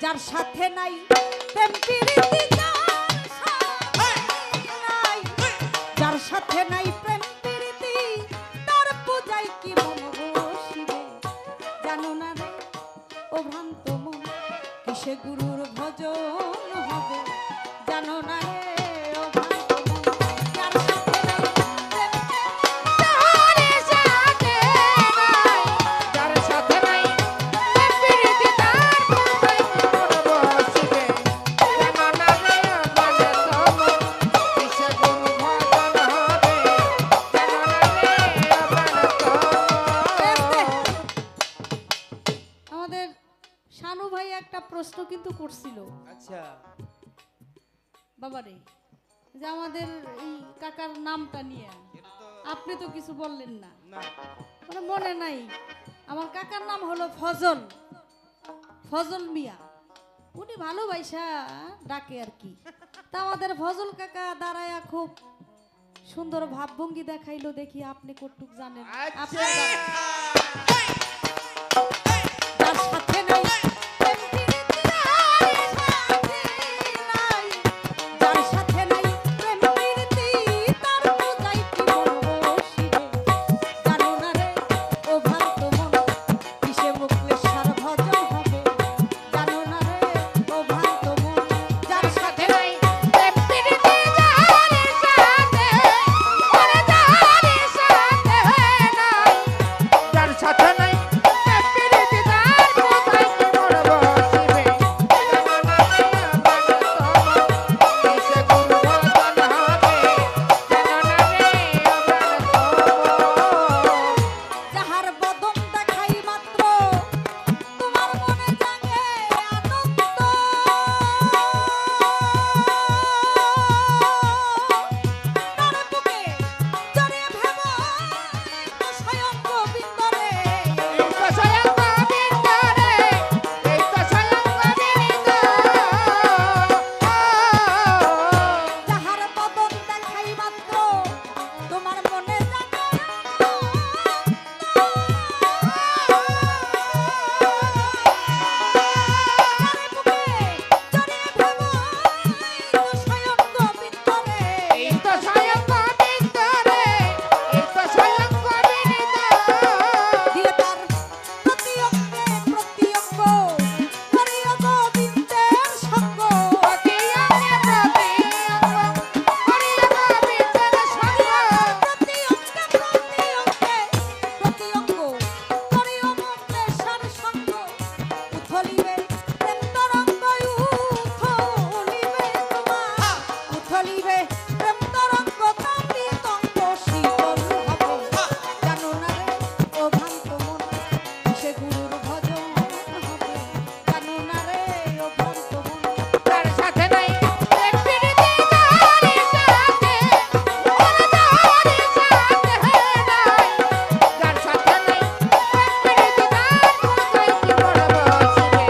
যার সাথে নাই প্রেম প্রীতি যার সাথে নাই প্রেম প্রীতি তার পূজায় কি মন বসিবে জানো না রে ও ভ্রান্ত মন কিসে গুরুর ভজন হবে জানো না রে ও ভ্রান্ত মন যার সাথে নাই প্রেম যার সাথে নাই প্রেম প্রীতি তার পূজায় কি মন বসিবে জানো না রে ও ভ্রান্ত মন কিসে গুরু ভজন হবে জানো না রে ও ভ্রান্ত মন। আমাদের শানু ভাই একটা প্রশ্ন কিন্তু করছিল আচ্ছা বাবারে যে আমাদের এই কাকার নামটা নিয়ে এটা তো আপনি তো কিছু বললেন না না মানে মনে নাই আমার কাকার নাম হলো ফজল ফজল মিয়া উনি ভালোবাসা ডাকে আর কি তা আমাদের ফজল কাকা দাঁড়ায়া খুব সুন্দর ভাবভঙ্গি দেখাইলো দেখি আপনি কতটুক জানেন আপনি জানেন। যার সাথে নাই প্রেম প্রীতি যার সাথে নাই প্রেম প্রীতি তার পূজায় কি মন বসিবে জানো না রে ও ভ্রান্ত মন কিসে মুক্তেশ্বর ভজন হবে জানো না রে ও ভ্রান্ত মন যার সাথে নাই প্রেম প্রীতি যার সাথে ওরে যার সাথে নাই যার সাথে নাই প্রেম প্রীতি তার পূজায় কি মন বসিবে জানো না রে ও ভ্রান্ত মন কিসে গুরু ভজন হবে জানো না রে ও ভ্রান্ত মন। যাহার বদন দেখাই মাত্র তোমার মনে জাগে আনন্দ তার বুকে জড়িয়ে ভেব তো স্বয়ং গোবিন্দ রে এই তো স্বয়ং গোবিন্দ রে এই তো স্বয়ং গোবিন্দ যাহার বদন দেখাই মাত্র তোমার মনে জাগে এই তো স্বয়ং গোবিন্দ রে এই তো স্বয়ং গোবিন্দ দিয়ে তার প্রতি অঙ্গে প্রতি অঙ্গ করিয়া গোবিন্দের সঙ্গ প্রতি অঙ্গে প্রতি অঙ্গ হরিয়া গোবিন্দের সঙ্গ প্রতি অঙ্গে প্রতি অঙ্গ করিয়া মুক্তেশ্বর সঙ্গ উথলিবে প্রেম তরঙ্গ উথলিবে তোমার উথলিবে প্রেম তরঙ্গ তঙ্গ শীতল হবে জানো না রে ও ভ্রান্ত মন সে গুরুর ভজন হবে জানো না রে ও ভ্রান্ত মন যার সাথে নাই প্রেম প্রীতি যার সাথে ওরে যার সাথে নাই যার সাথে নাই প্রেম প্রীতি তার পূজায় কি মন বসিবে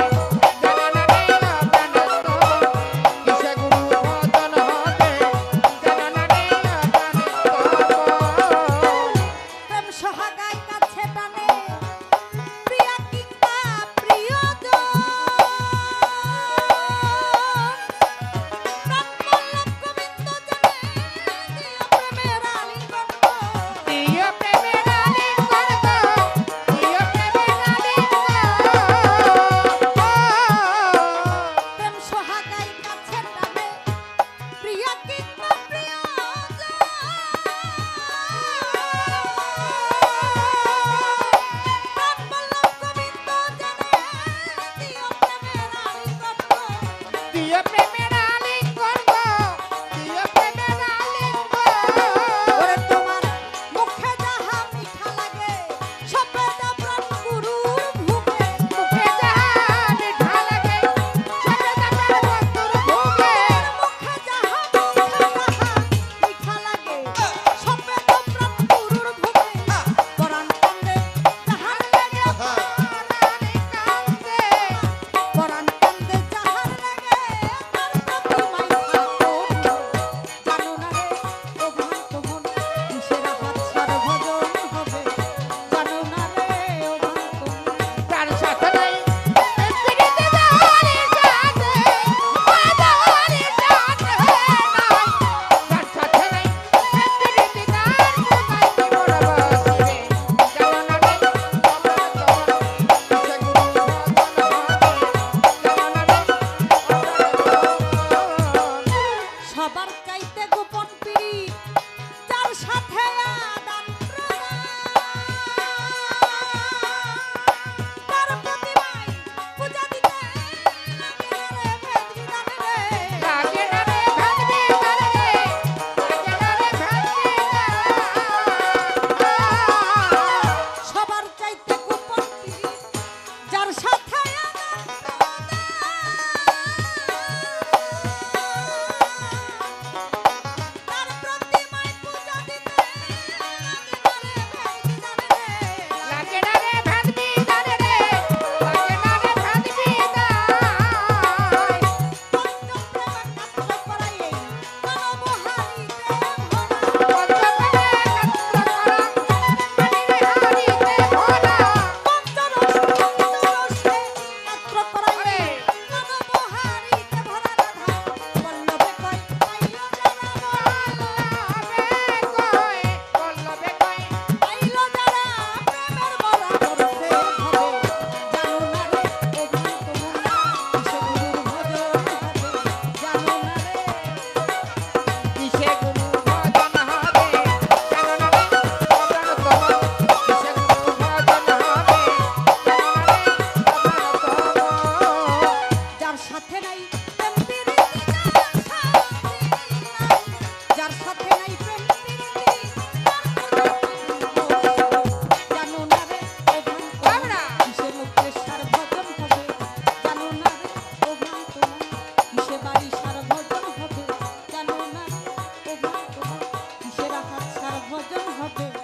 যাবে